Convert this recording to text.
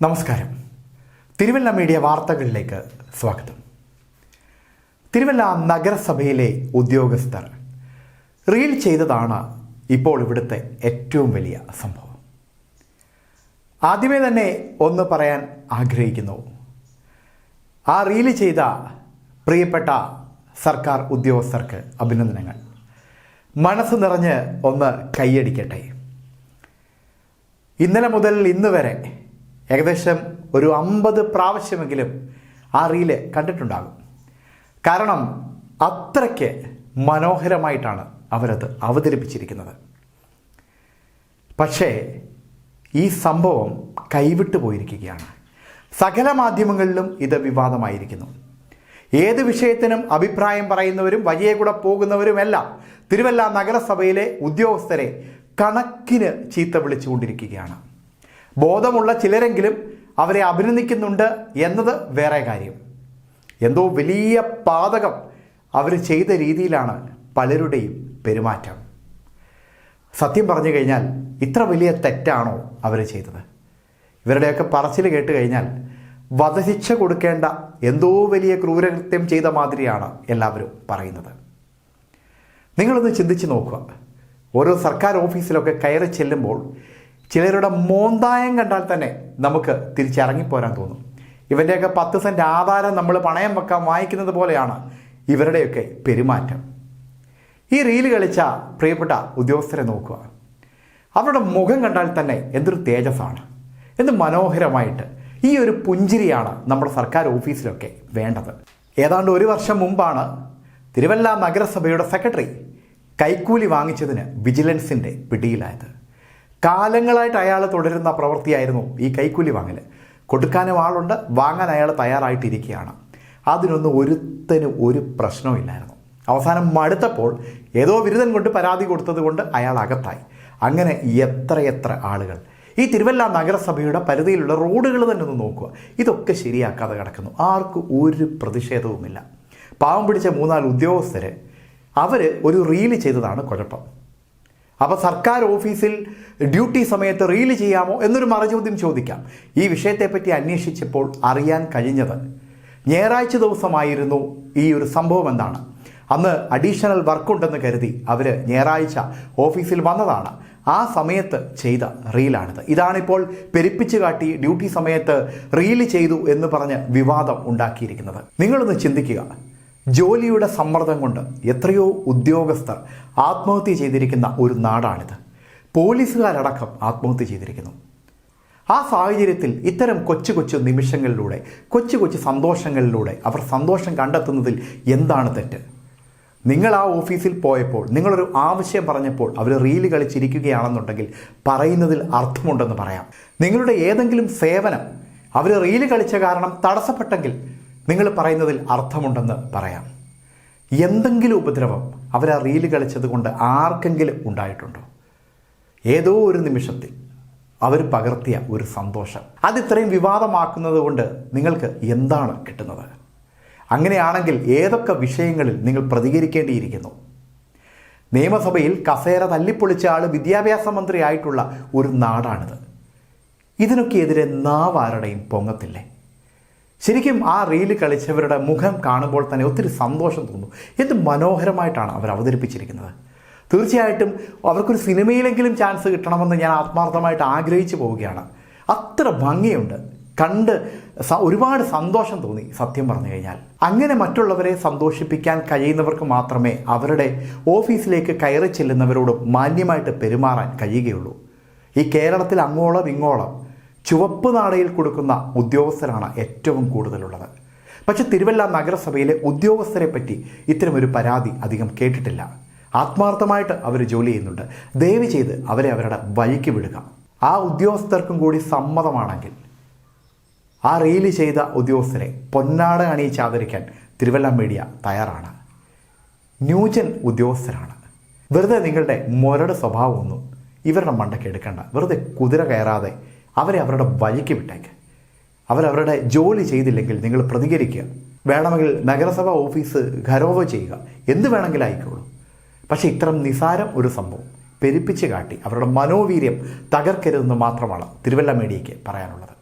നമസ്കാരം. തിരുവല്ല മീഡിയ വാർത്തകളിലേക്ക് സ്വാഗതം. തിരുവല്ല നഗരസഭയിലെ ഉദ്യോഗസ്ഥർ റീൽ ചെയ്തതാണ് ഇപ്പോൾ ഇവിടുത്തെ ഏറ്റവും വലിയ സംഭവം. ആദ്യമേ തന്നെ ഒന്ന് പറയാൻ ആഗ്രഹിക്കുന്നു. ആ റീൽ ചെയ്ത പ്രിയപ്പെട്ട സർക്കാർ ഉദ്യോഗസ്ഥർക്ക് അഭിനന്ദനങ്ങൾ. മനസ്സ് നിറഞ്ഞ് ഒന്ന് കൈയടിക്കട്ടെ. ഇന്നലെ മുതൽ ഇന്ന് വരെ ഏകദേശം ഒരു 50 പ്രാവശ്യമെങ്കിലും ആ റീല് കണ്ടിട്ടുണ്ടാകും. കാരണം അത്രയ്ക്ക് മനോഹരമായിട്ടാണ് അവരത് അവതരിപ്പിച്ചിരിക്കുന്നത്. പക്ഷേ ഈ സംഭവം കൈവിട്ടു പോയിരിക്കുകയാണ്. സകല മാധ്യമങ്ങളിലും ഇത് വിവാദമായിരിക്കുന്നു. ഏത് വിഷയത്തിനും അഭിപ്രായം പറയുന്നവരും വഴിയെ കൂടെ പോകുന്നവരുമെല്ലാം തിരുവല്ല നഗരസഭയിലെ ഉദ്യോഗസ്ഥരെ കണക്കിന് ചീത്ത വിളിച്ചുകൊണ്ടിരിക്കുകയാണ്. ബോധമുള്ള ചിലരെങ്കിലും അവരെ അഭിനന്ദിക്കുന്നുണ്ട് എന്നത് വേറെ കാര്യം. എന്തോ വലിയ പാതകം അവർ ചെയ്ത രീതിയിലാണ് പലരുടെയും പെരുമാറ്റം. സത്യം പറഞ്ഞു കഴിഞ്ഞാൽ ഇത്ര വലിയ തെറ്റാണോ അവർ ചെയ്തത്? ഇവരുടെയൊക്കെ പറച്ചിൽ കേട്ട് കഴിഞ്ഞാൽ വധശിക്ഷ കൊടുക്കേണ്ട എന്തോ വലിയ ക്രൂരകൃത്യം ചെയ്ത മാതിരിയാണ് എല്ലാവരും പറയുന്നത്. നിങ്ങളൊന്ന് ചിന്തിച്ച് നോക്കുക. ഓരോ സർക്കാർ ഓഫീസിലൊക്കെ കയറി ചെല്ലുമ്പോൾ ചിലരുടെ മോന്തായം കണ്ടാൽ തന്നെ നമുക്ക് തിരിച്ചിറങ്ങിപ്പോരാൻ തോന്നും. ഇവൻ്റെയൊക്കെ 10 സെൻറ്റ് ആധാരം നമ്മൾ പണയം വെക്കാൻ വാങ്ങിക്കുന്നത് പോലെയാണ് ഇവരുടെയൊക്കെ പെരുമാറ്റം. ഈ റീല് കളിച്ച പ്രിയപ്പെട്ട ഉദ്യോഗസ്ഥരെ നോക്കുക. അവരുടെ മുഖം കണ്ടാൽ തന്നെ എന്തൊരു തേജസ്സാണ്, എന്ത് മനോഹരമായിട്ട്. ഈ ഒരു പുഞ്ചിരിയാണ് നമ്മുടെ സർക്കാർ ഓഫീസിലൊക്കെ വേണ്ടത്. ഏതാണ്ട് 1 വർഷം മുമ്പാണ് തിരുവല്ല നഗരസഭയുടെ സെക്രട്ടറി കൈക്കൂലി വാങ്ങിച്ചതിന് വിജിലൻസിൻ്റെ പിടിയിലായത്. കാലങ്ങളായിട്ട് അയാൾ തുടരുന്ന പ്രവൃത്തിയായിരുന്നു ഈ കൈക്കൂലി വാങ്ങൽ. കൊടുക്കാനും ആളുണ്ട്, വാങ്ങാൻ അയാൾ തയ്യാറായിട്ടിരിക്കുകയാണ്. അതിനൊന്നും ഒരുത്തനും ഒരു പ്രശ്നവുമില്ലായിരുന്നു. അവസാനം മടുത്തപ്പോൾ ഏതോ ബിരുദൻ കൊണ്ട് പരാതി കൊടുത്തത് കൊണ്ട് അയാൾ അകത്തായി. അങ്ങനെ എത്രയെത്ര ആളുകൾ ഈ തിരുവല്ല നഗരസഭയുടെ പരിധിയിലുള്ള റോഡുകൾ തന്നെ ഒന്ന് നോക്കുക. ഇതൊക്കെ ശരിയാക്കാതെ കിടക്കുന്നു. ആർക്കും ഒരു പ്രതിഷേധവുമില്ല. പാവം പിടിച്ച 3-4 ഉദ്യോഗസ്ഥർ അവർ ഒരു റീല് ചെയ്തതാണ് കുഴപ്പം. അപ്പോൾ സർക്കാർ ഓഫീസിൽ ഡ്യൂട്ടി സമയത്ത് റീല് ചെയ്യാമോ എന്നൊരു മറുചോദ്യം ചോദിക്കാം. ഈ വിഷയത്തെപ്പറ്റി അന്വേഷിച്ചപ്പോൾ അറിയാൻ കഴിഞ്ഞത് ഞായറാഴ്ച ദിവസമായിരുന്നു ഈ ഒരു സംഭവം എന്താണ്. അന്ന് അഡീഷണൽ വർക്കുണ്ടെന്ന് കരുതി അവർ ഞായറാഴ്ച ഓഫീസിൽ വന്നതാണ്. ആ സമയത്ത് ചെയ്ത റീലാണിത്. ഇതാണിപ്പോൾ പെരുപ്പിച്ച് കാട്ടി ഡ്യൂട്ടി സമയത്ത് റീല് ചെയ്തു എന്ന് പറഞ്ഞ് വിവാദം ഉണ്ടാക്കിയിരിക്കുന്നത്. നിങ്ങളൊന്ന് ചിന്തിക്കുക. ജോലിയുടെ സമ്മർദ്ദം കൊണ്ട് എത്രയോ ഉദ്യോഗസ്ഥർ ആത്മഹത്യ ചെയ്തിരിക്കുന്ന ഒരു നാടാണിത്. പോലീസുകാരടക്കം ആത്മഹത്യ ചെയ്തിരിക്കുന്നു. ആ സാഹചര്യത്തിൽ ഇത്തരം കൊച്ചു കൊച്ചു നിമിഷങ്ങളിലൂടെ, കൊച്ചു കൊച്ചു സന്തോഷങ്ങളിലൂടെ അവർ സന്തോഷം കണ്ടെത്തുന്നതിൽ എന്താണ് തെറ്റ്? നിങ്ങൾ ആ ഓഫീസിൽ പോയപ്പോൾ നിങ്ങളൊരു ആവശ്യം പറഞ്ഞപ്പോൾ അവർ റീല് കളിച്ചിരിക്കുകയാണെന്നുണ്ടെങ്കിൽ പറയുന്നതിൽ അർത്ഥമുണ്ടെന്ന് പറയാം. നിങ്ങളുടെ ഏതെങ്കിലും സേവനം അവർ റീല് കളിച്ച കാരണം തടസ്സപ്പെട്ടെങ്കിൽ നിങ്ങൾ പറയുന്നതിൽ അർത്ഥമുണ്ടെന്ന് പറയാം. എന്തെങ്കിലും ഉപദ്രവം അവർ ആ റീല് കളിച്ചത് കൊണ്ട് ആർക്കെങ്കിലും ഉണ്ടായിട്ടുണ്ടോ? ഏതോ ഒരു നിമിഷത്തിൽ അവർ പകർത്തിയ ഒരു സന്തോഷം അതിത്രയും വിവാദമാക്കുന്നത് കൊണ്ട് നിങ്ങൾക്ക് എന്താണ് കിട്ടുന്നത്? അങ്ങനെയാണെങ്കിൽ ഏതൊക്കെ വിഷയങ്ങളിൽ നിങ്ങൾ പ്രതികരിക്കേണ്ടിയിരിക്കുന്നു? നിയമസഭയിൽ കസേര തല്ലിപ്പൊളിച്ച ആൾ വിദ്യാഭ്യാസ മന്ത്രി ആയിട്ടുള്ള ഒരു നാടാണിത്. ഇതിനൊക്കെ എതിരെ നാവാരുടെയും പൊങ്ങത്തില്ലേ? ശരിക്കും ആ റീല് കളിച്ചവരുടെ മുഖം കാണുമ്പോൾ തന്നെ ഒത്തിരി സന്തോഷം തോന്നും. എന്ത് മനോഹരമായിട്ടാണ് അവർ അവതരിപ്പിച്ചിരിക്കുന്നത്. തീർച്ചയായിട്ടും അവർക്കൊരു സിനിമയിലെങ്കിലും ചാൻസ് കിട്ടണമെന്ന് ഞാൻ ആത്മാർത്ഥമായിട്ട് ആഗ്രഹിച്ചു പോവുകയാണ്. അത്ര ഭംഗിയുണ്ട്. കണ്ട് ഒരുപാട് സന്തോഷം തോന്നി സത്യം പറഞ്ഞു കഴിഞ്ഞാൽ. അങ്ങനെ മറ്റുള്ളവരെ സന്തോഷിപ്പിക്കാൻ കഴിയുന്നവർക്ക് മാത്രമേ അവരുടെ ഓഫീസിലേക്ക് കയറി ചെല്ലുന്നവരോട് മാന്യമായിട്ട് പെരുമാറാൻ കഴിയുകയുള്ളൂ. ഈ കേരളത്തിൽ അങ്ങോളം ഇങ്ങോളം ചുവപ്പ് നാടയിൽ കൊടുക്കുന്ന ഉദ്യോഗസ്ഥരാണ് ഏറ്റവും കൂടുതലുള്ളത്. പക്ഷെ തിരുവല്ല നഗരസഭയിലെ ഉദ്യോഗസ്ഥരെ പറ്റി ഇത്തരമൊരു പരാതി അധികം കേട്ടിട്ടില്ല. ആത്മാർത്ഥമായിട്ട് അവർ ജോലി ചെയ്യുന്നുണ്ട്. ദയവ് ചെയ്ത് അവരെ അവരുടെ വഴിക്ക് വിടുക. ആ ഉദ്യോഗസ്ഥർക്കും കൂടി സമ്മതമാണെങ്കിൽ ആ റീല് ചെയ്ത ഉദ്യോഗസ്ഥരെ പൊന്നാട അണിയിച്ച് ആദരിക്കാൻ തിരുവല്ല മീഡിയ തയ്യാറാണ്. ന്യൂജൻ ഉദ്യോഗസ്ഥരാണ്. വെറുതെ നിങ്ങളുടെ മുരട് സ്വഭാവമൊന്നും ഇവരുടെ മണ്ടയ്ക്ക് എടുക്കണ്ട. വെറുതെ കുതിര കയറാതെ അവരെ അവരുടെ വഴിക്ക് വിട്ടേക്ക്. അവരവരുടെ ജോലി ചെയ്തില്ലെങ്കിൽ നിങ്ങൾ പ്രതികരിക്കുക. വേണമെങ്കിൽ നഗരസഭ ഓഫീസ് ഖരോവ ചെയ്യുക. എന്ത് വേണമെങ്കിലും ആയിക്കോളൂ. പക്ഷേ ഇത്തരം നിസാരം ഒരു സംഭവം പെരുപ്പിച്ച് കാട്ടി അവരുടെ മനോവീര്യം തകർക്കരുതെന്ന് മാത്രമാണ് തിരുവല്ല മീഡിയയ്ക്ക് പറയാനുള്ളത്.